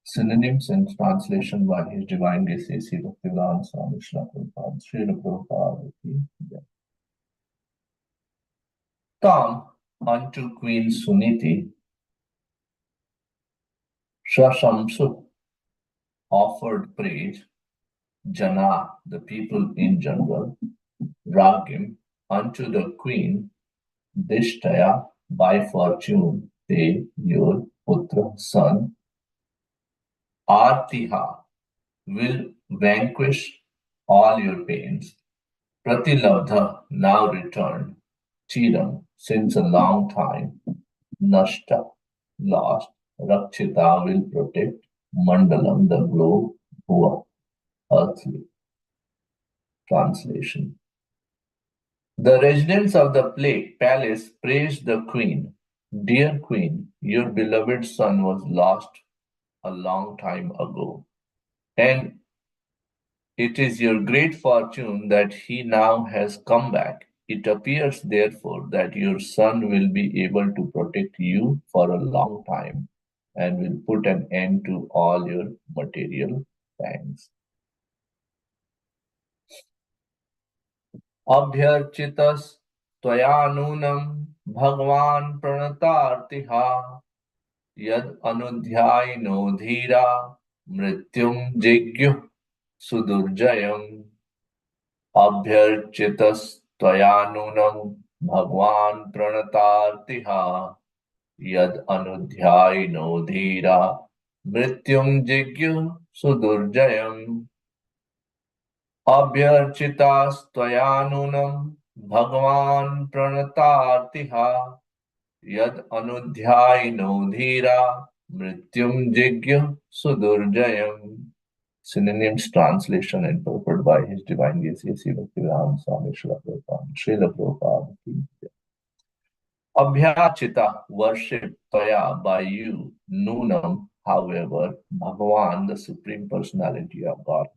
Synonyms and translation by His Divine Grace A.C. Bhaktivedanta Swami Srila Prabhupada, Srila Prabhupada ki jai. Come unto Queen Suniti, Shashamsuk offered praise, Jana, the people in general, Ragim, unto the queen, Dishtaya, by fortune, Te, your Putra, son, Artiha, will vanquish all your pains. Pratilabdha, now returned, Chiram, since a long time, Nashta, lost, Rakshita will protect, Mandalam, the globe, Bhuva, earthly. Translation. The residents of the palace praised the queen. Dear queen, your beloved son was lost a long time ago, and it is your great fortune that he now has come back. It appears, therefore, that your son will be able to protect you for a long time and will put an end to all your material pangs. अभ्यर्चितस् त्वया नूनं भगवान् प्रणतार्तिहा यद् अनुध्यायिनो धीरा मृत्युं जिज्ञुः सुदुर्जयम् अभ्यर्चितस्त्वया नूनं भगवान् प्रणतार्तिहा यद् अनुध्यायिनो धीरा मृत्युं जिज्ञुः सुदुर्जयम् अभ्यर्चितास्त्वया नूनं भगवान् प्रणतार्तिहा यद् अनुध्यायिनो धीरा मृत्युं जिज्ञुः सुदुर्जयम्. Synonyms, translation and purport by His Divine Grace A.C. Bhaktivedanta Swami Srila Prabhupada, Srila Prabhupada ki jai. Abhyachita, worship, Taya, by you, Nunam, however, Bhagavan, the Supreme Personality of God.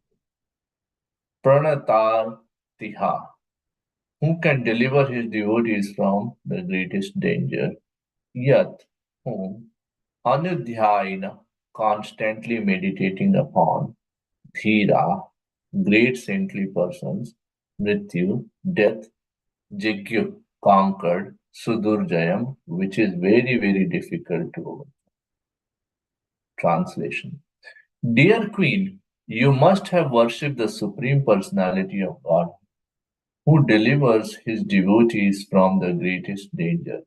Pranatar Tiha, who can deliver his devotees from the greatest danger. Yat, whom, Anudhyayana, constantly meditating upon, Dhira, great saintly persons, Mrityu, death, Jigyu, conquered, Sudurjayam, which is very, very difficult to overcome. Translation. Dear Queen, you must have worshipped the Supreme Personality of God, who delivers his devotees from the greatest danger.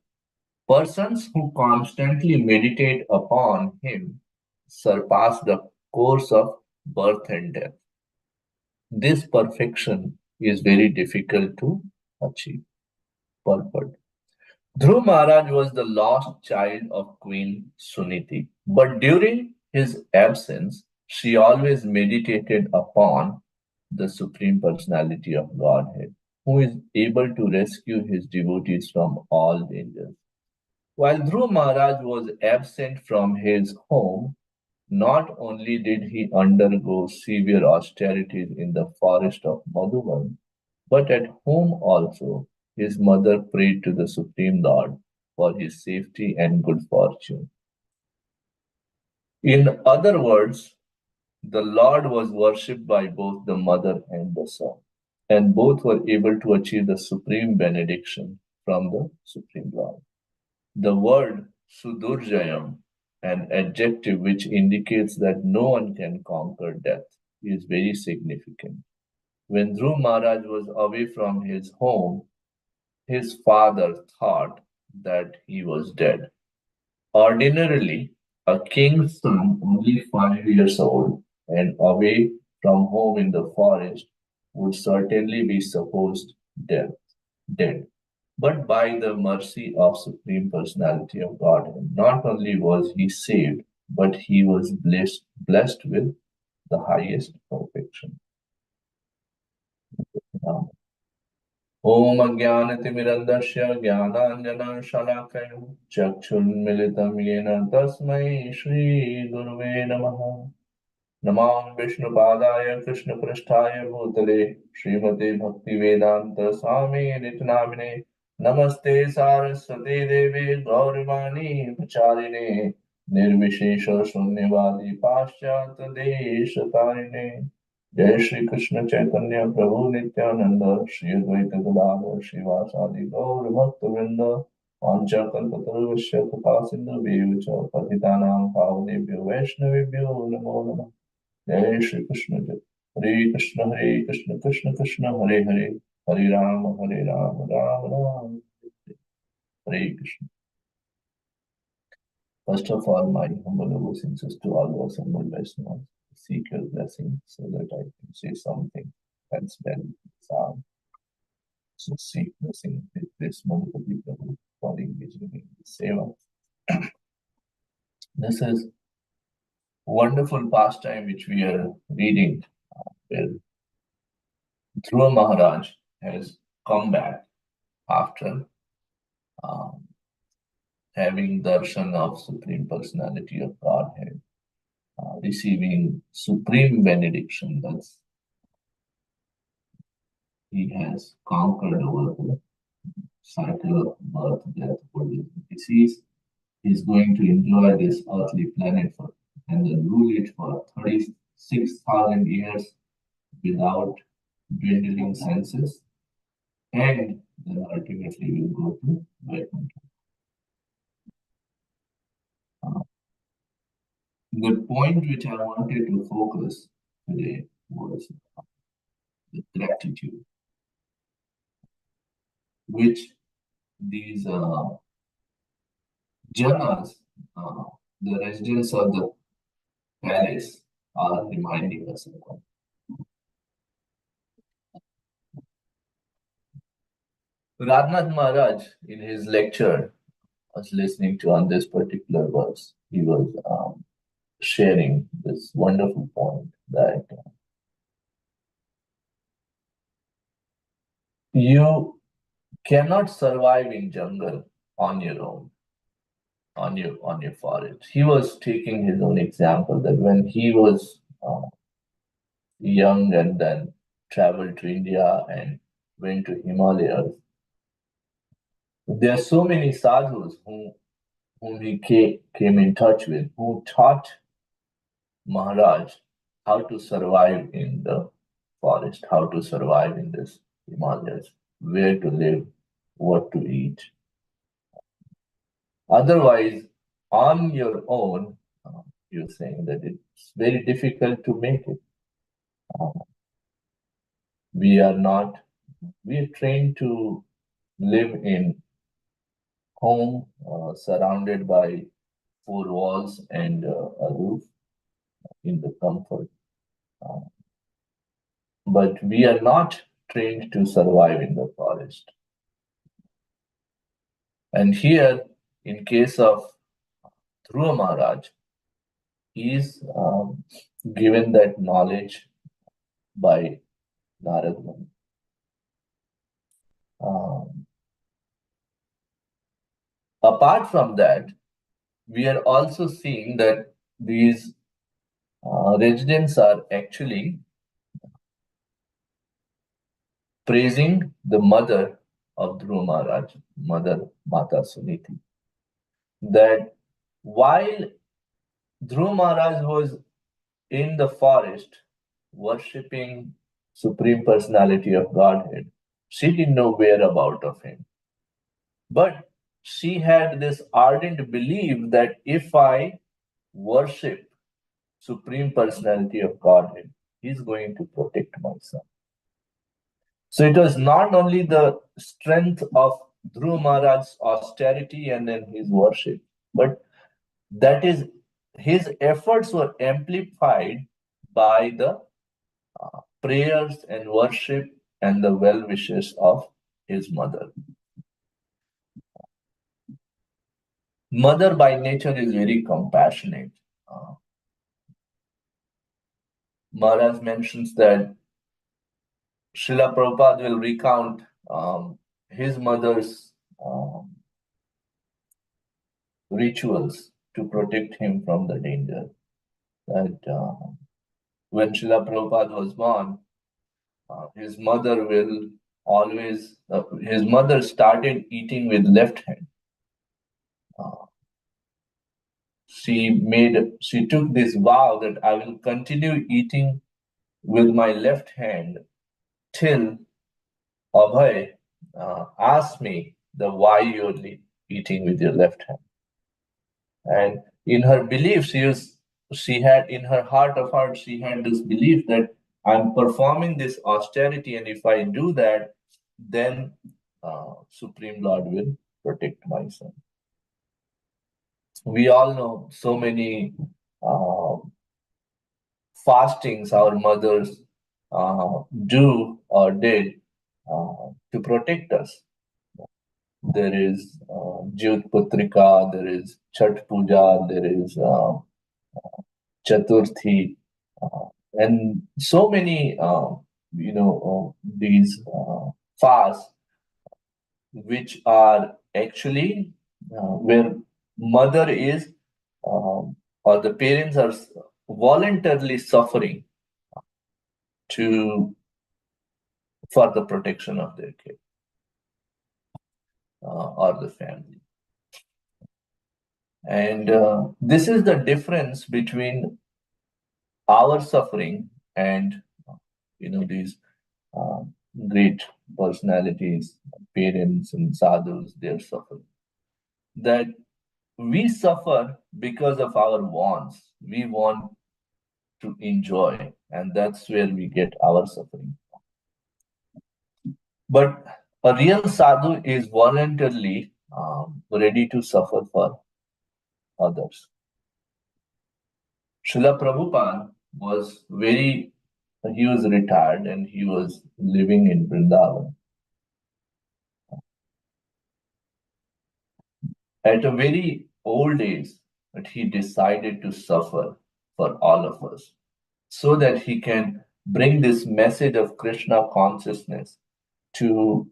Persons who constantly meditate upon him surpass the course of birth and death. This perfection is very difficult to achieve. Purport. Dhruv Maharaj was the lost child of Queen Suniti, but during his absence, she always meditated upon the Supreme Personality of Godhead, who is able to rescue his devotees from all dangers. While Dhruv Maharaj was absent from his home, not only did he undergo severe austerities in the forest of Madhuban, but at home also his mother prayed to the Supreme Lord for his safety and good fortune. In other words, the Lord was worshipped by both the mother and the son, and both were able to achieve the supreme benediction from the Supreme Lord. The word Sudurjayam, an adjective which indicates that no one can conquer death, is very significant. When Dhruv Maharaj was away from his home, his father thought that he was dead. Ordinarily, a king's son, only 5 years old and away from home in the forest, would certainly be supposed dead. But by the mercy of Supreme Personality of Godhead, not only was he saved, but he was blessed with the highest perfection. Om Ajnanatimirandasya Jnananjana Shalakaya Chakshunmilitam Yena Tasmai Shri Guruve Namaha Namam Vishnu Padaya Krishna Prasthaya Bhutale Srimate Bhakti Vedanta Swami Nitanamine Namaste Saraswati Devi Gaurimani Pacharine निर्विशेष शून्यवादी पाश्चात्य देश तारिणे जय श्री कृष्ण चैतन्य प्रभु नित्यानंद श्री अद्वैत गदाधर श्रीवासादि गौर भक्त वृंद वाञ्छाकल्पतरुश्च कृपा सिन्धुभ्यो च पतितानां पावनेभ्यो वैष्णवेभ्यो नमो नमः जय श्री कृष्ण हरे कृष्ण कृष्ण कृष्ण हरे हरे हरे राम राम राम हरे Krishna. First of all, my humble obeisances to all those humble listeners. Seek your blessing so that I can say something that's well sound. So seek blessing with this Madhukati Prabhu for engaging in the seva. This is wonderful pastime which we are reading, where Dhruva Maharaj has come back after um, having darshan of Supreme Personality of Godhead, receiving supreme benediction. Thus, he has conquered over the cycle of birth, death, body, disease. He is going to enjoy this earthly planet for and then rule it for 36,000 years without dwindling senses, and then ultimately will go to Vaikuntha. The point which I wanted to focus today was the gratitude which these janas, uh, the residents of the palace, are reminding us about. Radhanath Maharaj, in his lecture, was listening to on this particular verse. He was sharing this wonderful point that you cannot survive in jungle on your own, on your forest. He was taking his own example that when he was young and then traveled to India and went to Himalayas, there are so many sadhus whom he came in touch with, who taught Maharaj how to survive in the forest, how to survive in this Himalayas, where to live, what to eat. Otherwise, on your own, you're saying that it's very difficult to make it. We are trained to live in home, surrounded by four walls and a roof in the comfort. But we are not trained to survive in the forest. And here, in case of Dhruva Maharaj, he is given that knowledge by Narad Muni. Apart from that, we are also seeing that these residents are actually praising the mother of Dhruva Maharaj, Mother Mata Suniti. That while Dhruva Maharaj was in the forest worshipping Supreme Personality of Godhead, she didn't know whereabout of him. But she had this ardent belief that if I worship Supreme Personality of Godhead, He's going to protect my son. So it was not only the strength of Dhruva Maharaj's austerity and then his worship, but that is his efforts were amplified by the prayers and worship and the well wishes of his mother. Mother by nature is very compassionate. Maharaj mentions that Srila Prabhupada will recount his mother's rituals to protect him from the danger. That when Srila Prabhupada was born, his mother will always, his mother started eating with left hand. she took this vow that I will continue eating with my left hand till Abhay asked me the why you're eating with your left hand. And in her belief, she had in her heart of hearts, she had this belief that I'm performing this austerity, and if I do that, then Supreme Lord will protect my son. We all know so many uh, fastings our mothers do or did to protect us. There is Jyot Putrika, there is Chhat Puja, there is Chaturthi, and so many, these fasts which are actually where mother is or the parents are voluntarily suffering to for the protection of their kid or the family. And this is the difference between our suffering and these uh, great personalities, parents and sadhus, their suffering. That we suffer because of our wants. We want to enjoy, and that's where we get our suffering. But a real sadhu is voluntarily ready to suffer for others. Srila Prabhupada he was retired and he was living in Vrindavan. At a very old age, but he decided to suffer for all of us so that he can bring this message of Krishna consciousness to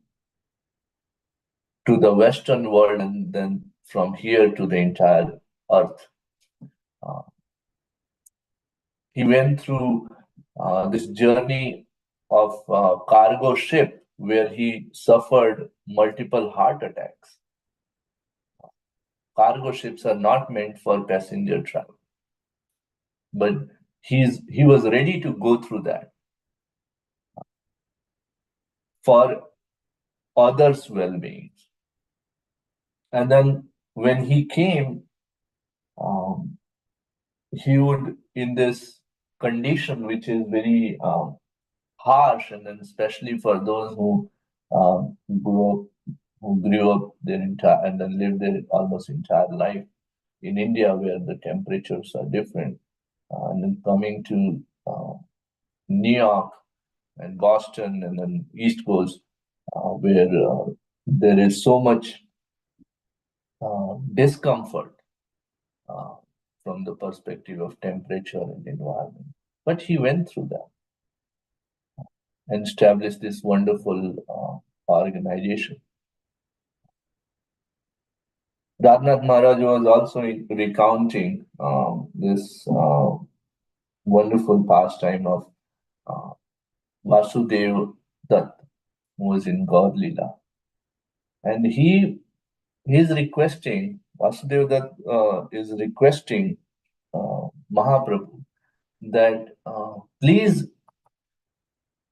the Western world and then from here to the entire earth. He went through this journey of cargo ship where he suffered multiple heart attacks. Cargo ships are not meant for passenger travel, but he was ready to go through that for others' well-being. And then when he came, he would, in this condition which is very harsh, and then especially for those who grew up their entire and then lived their almost entire life in India, where the temperatures are different, and then coming to New York and Boston and then East Coast, where there is so much discomfort from the perspective of temperature and environment. But he went through that and established this wonderful organization. Raghunath Maharaj was also recounting this wonderful pastime of Vasudev Dutt, who was in God Leela. And he is requesting, Vasudev Dutt is requesting Mahaprabhu that please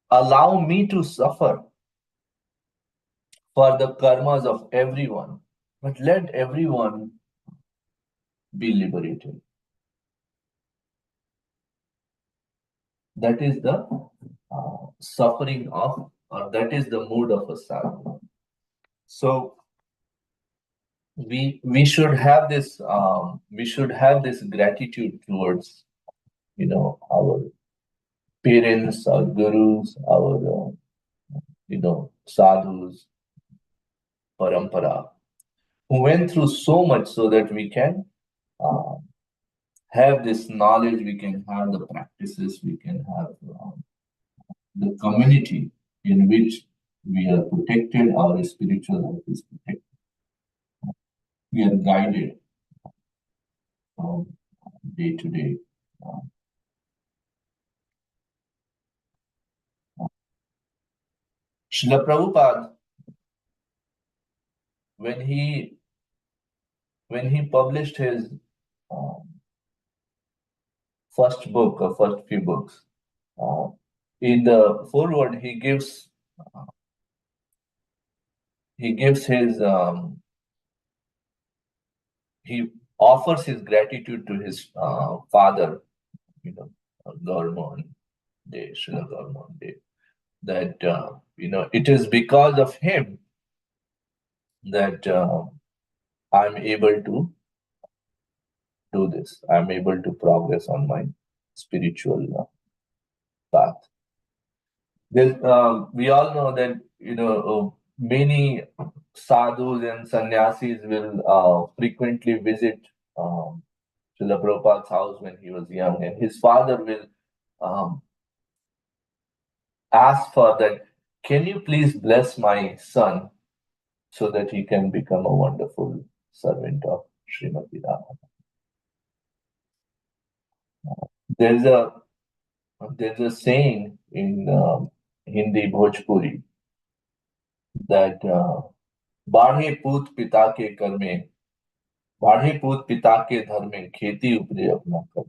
allow me to suffer for the karmas of everyone, but let everyone be liberated. That is the suffering of, or that is the mood of a sadhu. So we should have this gratitude towards our parents, our gurus, our sadhus, parampara, who went through so much so that we can have this knowledge, we can have the practices, we can have the community in which we are protected, our spiritual life is protected. We are guided from day to day. Srila Prabhupada, when he published his first book or first few books. Uh, in the foreword, he gives his he offers his gratitude to his father, you know, Gormon De, Srila Gormon De, that it is because of him that I'm able to do this. I'm able to progress on my spiritual path. We all know that many sadhus and sannyasis will frequently visit Srila Prabhupada's house when he was young, and his father will um, ask for that. Can you please bless my son so that he can become a wonderful servant of Srimati Rama? There's a there's a saying in Hindi Bhojpuri that बाढ़े पूत पिता के कर में बाढ़े पूत पिता के धर में खेती उपजे अपना कर.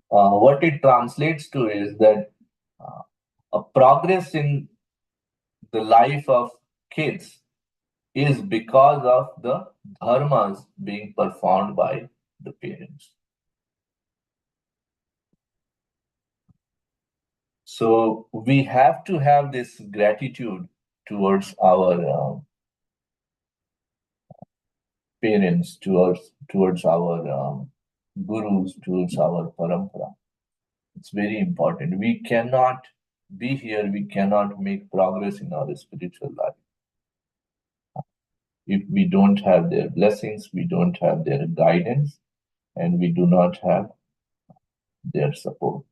What it translates to is that a progress in the life of kids is because of the dharmas being performed by the parents. So we have to have this gratitude towards our parents, towards our gurus, towards our parampara. It's very important. We cannot be here, we cannot make progress in our spiritual life if we don't have their blessings, we don't have their guidance, and we do not have their support.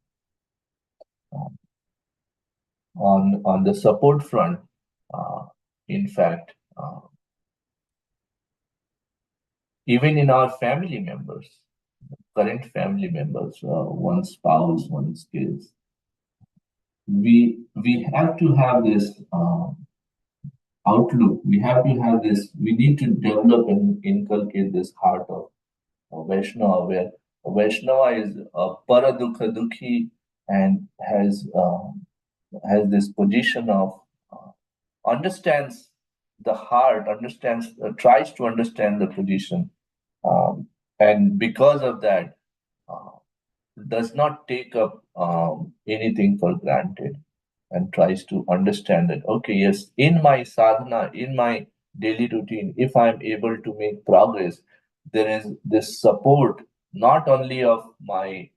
On the support front, in fact, even in our family members, current family members, one spouse, one's kids, we have to have this outlook. We have to have this. We need to develop and inculcate this heart of Vaishnava, where Vaishnava is a paradukha dukhi and has this position of understands the heart, tries to understand the position, and because of that, does not take up anything for granted, and tries to understand that, okay, yes, in my sadhana, in my daily routine, if I'm able to make progress, there is this support not only of my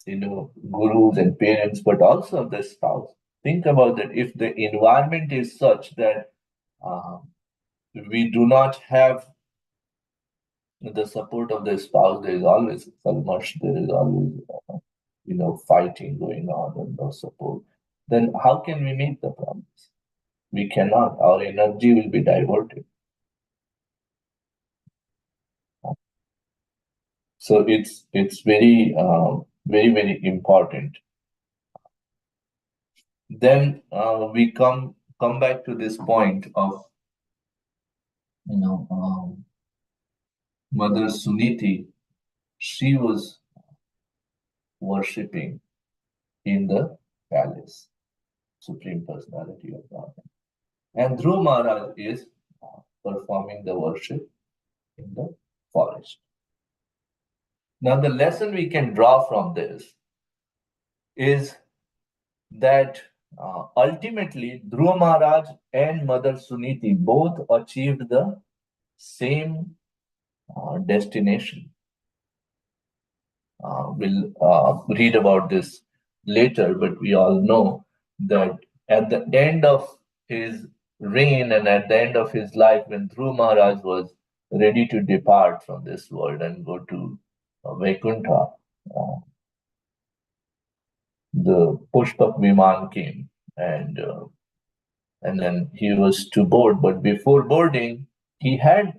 gurus and parents, but also of the spouse. Think about that. If the environment is such that we do not have the support of the spouse, there is always kalmash, there is always fighting going on and no support, then how can we make the progress? We cannot. Our energy will be diverted. So it's very very important. Then we come back to this point of Mother Suniti. She was worshipping in the palace, Supreme Personality of God, and Dhruv Maharaj is performing the worship in the forest. Now, the lesson we can draw from this is that ultimately Dhruva Maharaj and Mother Suniti both achieved the same destination. We'll read about this later, but we all know that at the end of his reign and at the end of his life, when Dhruva Maharaj was ready to depart from this world and go to Vaikuntha, the Pushpak Viman came, and then he was to board. But before boarding, he had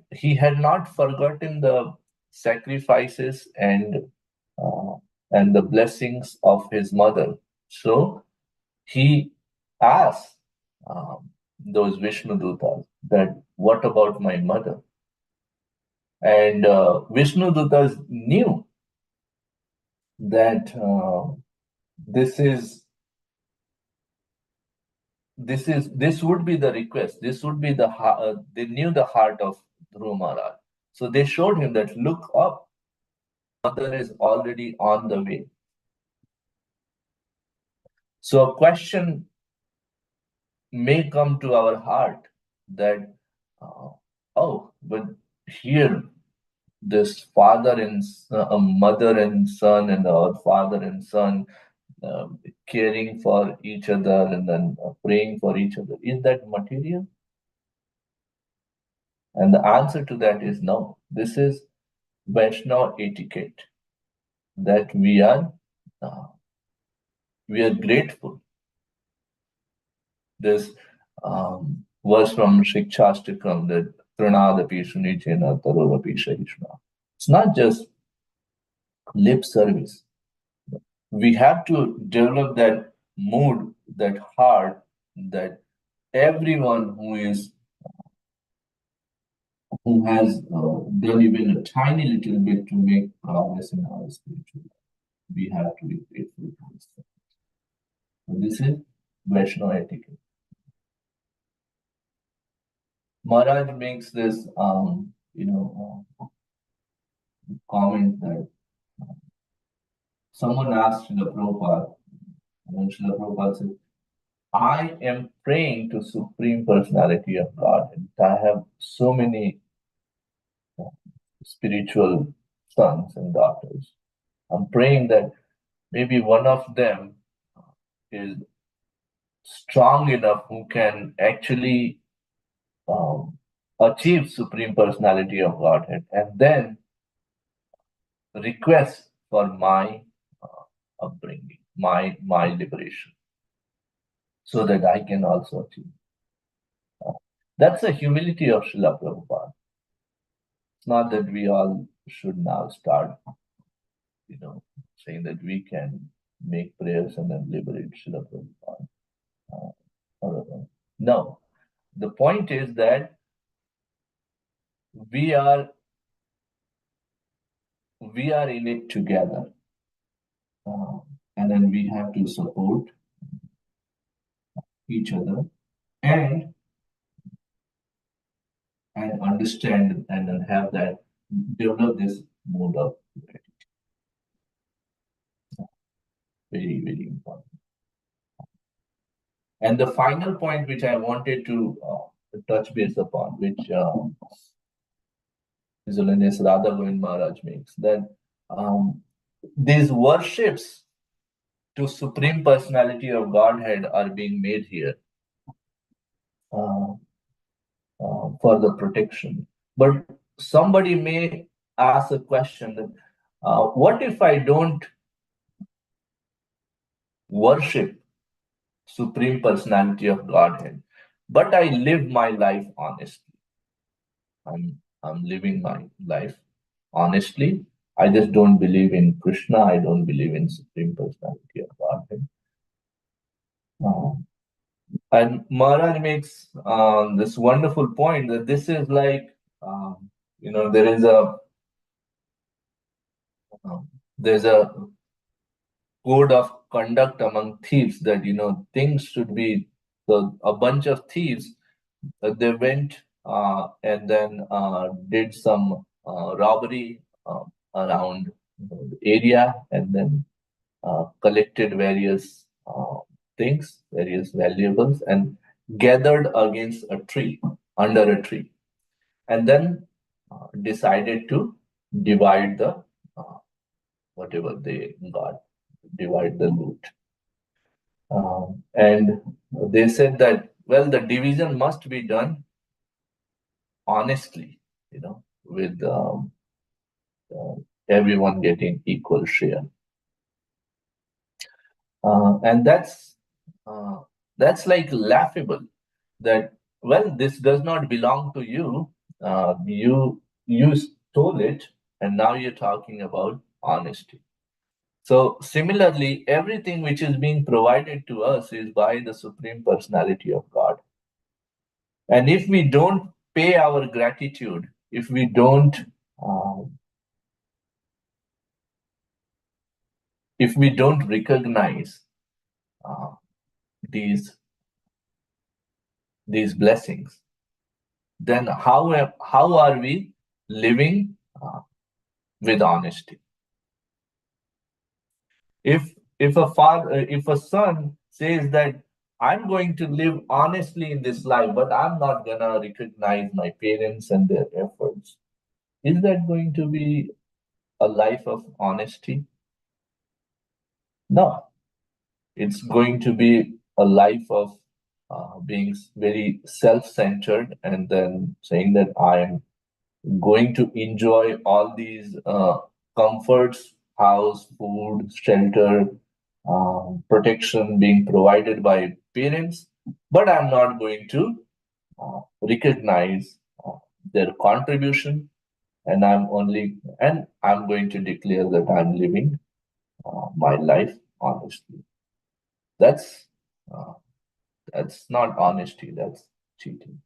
not forgotten the sacrifices and the blessings of his mother. So he asked those Vishnu Dutas that, what about my mother? And Vishnu Dutas knew that this would be the request. This would be they knew the heart of Dhruv Maharaj. So they showed him that look up, mother is already on the way. So a question may come to our heart that, uh, oh, but here this father and mother and son, and our father and son caring for each other and then praying for each other, is that material? And the answer to that is no. This is Vaishnava etiquette, that uh, we are grateful. This verse from Shikshashtakam, that Pranadapi Sunichena Tarorapi Shahishna. It's not just lip service. We have to develop that mood, that heart, that everyone who has done even a tiny little bit to make progress in our spiritual life, we have to be grateful to this. So this is Vaishnava etiquette. Maharaj makes this, comment that someone asked Srila Prabhupada, and Srila Prabhupada said, I am praying to Supreme Personality of God, and I have so many spiritual sons and daughters. I'm praying that maybe one of them is strong enough who can actually um, achieve Supreme Personality of Godhead, and then request for my upbringing, my liberation, so that I can also achieve. That's the humility of Srila Prabhupada. It's not that we all should now start, saying that we can make prayers and then liberate Srila Prabhupada. No, the point is that we are in it together, and then we have to support each other and understand and then have that, develop this mode of gratitude. Very, very important. And the final point which I wanted to touch base upon, which His Holiness Radha Govind Maharaj makes, that these worships to Supreme Personality of Godhead are being made here for the protection. But somebody may ask a question that, what if I don't worship Supreme Personality of Godhead, but I live my life honestly? I'm living my life honestly. I just don't believe in Krishna. I don't believe in Supreme Personality of Godhead. And Maharaj makes this wonderful point that this is like, there is there's a code of conduct among thieves, that things should be. So a bunch of thieves, they went and then did some robbery around the area, and then collected various things, various valuables, and gathered against a tree, under a tree, and then decided to divide the whatever they got, divide the loot. And they said that, well, the division must be done honestly, with everyone getting equal share. And that's like laughable, that, well, this does not belong to you. You stole it, and now you're talking about honesty. So similarly, everything which is being provided to us is by the Supreme Personality of God. And if we don't pay our gratitude, if we don't if we don't recognize uh, these blessings, then how are we living with honesty? If a son says that I'm going to live honestly in this life, but I'm not gonna recognize my parents and their efforts, is that going to be a life of honesty? No, it's going to be a life of being very self-centered, and then saying that I am going to enjoy all these comforts, house, food, shelter, protection being provided by parents, but I'm not going to recognize their contribution, and I'm going to declare that I'm living my life honestly. That's uh, that's not honesty. That's cheating.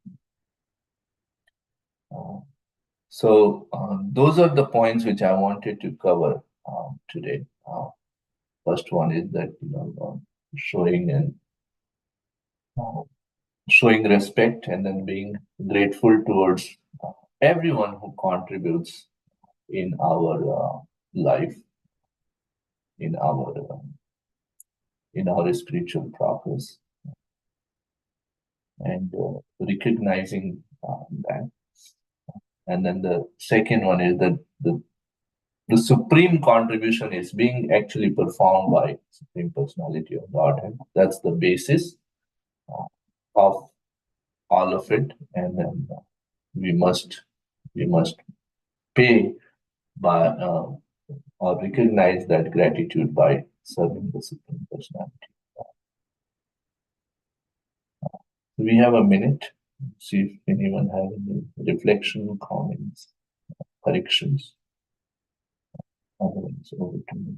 Uh, So those are the points which I wanted to cover today. First one is that showing and uh, showing respect, and then being grateful towards uh, everyone who contributes in our life, in our spiritual progress, and recognizing that. And then the second one is that the supreme contribution is being actually performed by Supreme Personality of Godhead. That's the basis uh, of all of it, and then we must we must pay by or recognize that gratitude by serving the Supreme Personality. We have a minute. See if anyone has any reflection, comments, corrections. Otherwise, over to me.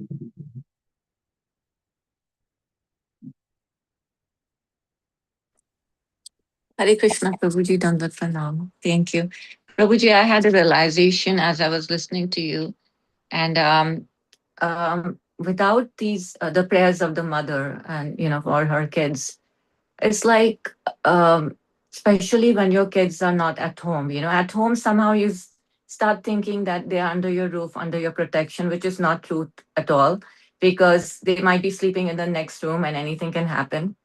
Hare Krishna, Prabhuji Dandat Pranam. Thank you. Prabhuji, I had a realization as I was listening to you. And without the prayers of the mother and, for her kids, it's like, especially when your kids are not at home, at home, somehow start thinking that they're under your roof, under your protection, which is not true at all, because they might be sleeping in the next room and anything can happen.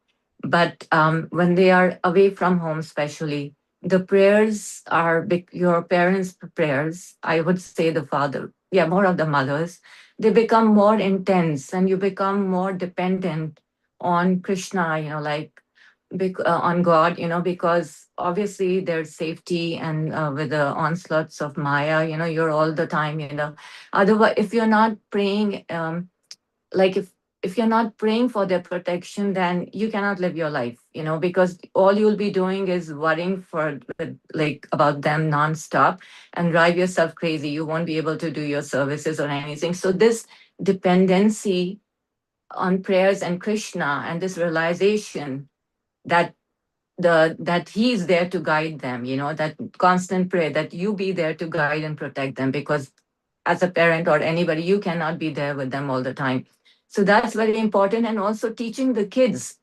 But when they are away from home, especially, the prayers are your parents' prayers. I would say the father, yeah, more of the mothers. They become more intense, and you become more dependent on Krishna. Like on God. Because obviously there's safety, and with the onslaughts of Maya, you're all the time. Otherwise, if you're not praying. Like if you're not praying for their protection, then you cannot live your life, because all you'll be doing is worrying like about them nonstop, and drive yourself crazy. You won't be able to do your services or anything. So this dependency on prayers and Krishna, and this realization that that he's there to guide them, that constant prayer, that you be there to guide and protect them, because as a parent or anybody, you cannot be there with them all the time. So that's very important. And also teaching the kids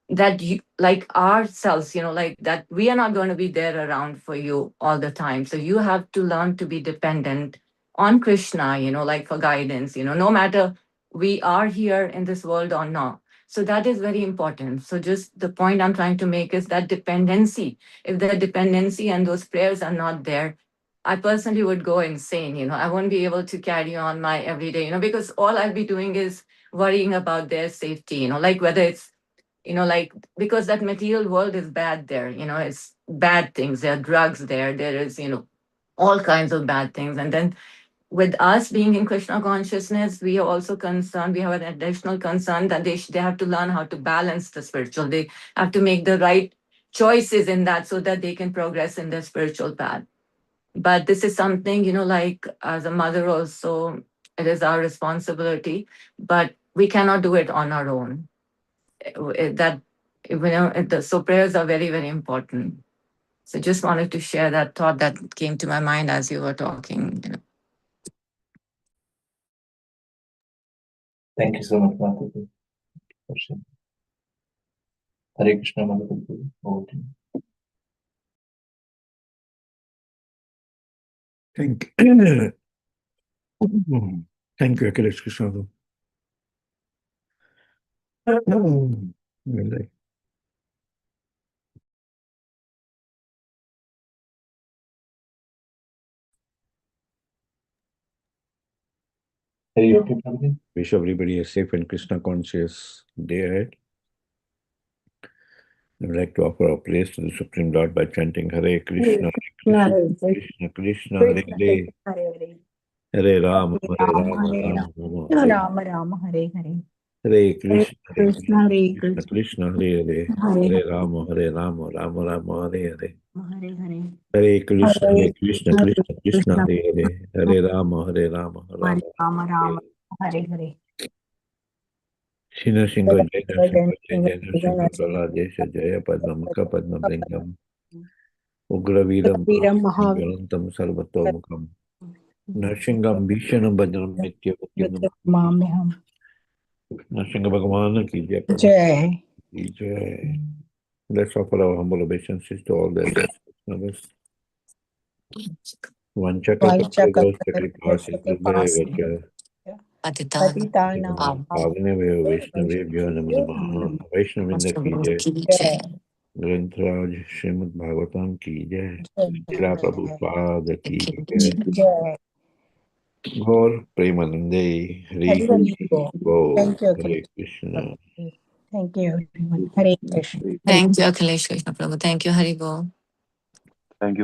that you, like ourselves, like that we are not going to be there around for you all the time. So you have to learn to be dependent on Krishna, like for guidance, no matter we are here in this world or not. So that is very important. So just the point I'm trying to make is that dependency, if the dependency and those prayers are not there, I personally would go insane. I won't be able to carry on my everyday, because all I'll be doing is worrying about their safety, like whether it's like, because that material world is bad there, it's bad things, there are drugs there is, all kinds of bad things. And then with us being in Krishna consciousness, we are also concerned, we have an additional concern that they have to learn how to balance the spiritual. They have to make the right choices in that, so that they can progress in their spiritual path. But this is something, like as a mother also, it is our responsibility, but we cannot do it on our own. That so prayers are very, very important. So just wanted to share that thought that came to my mind as you were talking. Thank you so much, Mataji. Hare Krishna, Mataji. Over to you. Thank you. Thank you, Akhilesh Krishna. Really. Wish everybody a safe and Krishna conscious day ahead. I would like to offer our praise to the Supreme Lord by chanting Hare Krishna, Hare Krishna, Krishna Hare Hare, Hare Rama, Hare Rama, Rama Rama, Rama Rama, Hare Hare. Hare Krishna, Hare Krishna Krishna, Hare Hare, Hare Rama, Rama Rama, Hare Hare. Hare Hare. Hare Krishna, Krishna Krishna, Hare Hare, Hare Rama, Rama Rama, Hare Hare. Shina Singha Jaya Singha Praladesha Jaya Padmamukha Padmabringam Ugra Veeram Mahavirantam Sarvatomukam Narsingam Bhishanam Bajram Nitya Mamyam. Narsingha Bhagavana ki jai. Jai. Jai. Let's offer our humble obeisances to all the service. Patitanam Vaishnavebhyo Namo Namaha. Vaishnavinda ki jai. Grantaraj Srimad Bhagavatam ki jai. Srila Prabhupada ki jai. Gaur Premanande Hare Hare Krishna. Thank you, everyone. Hare Krishna. Thank you, Akhilesh Krishna Prabhu. Thank you, Haribol. Thank you.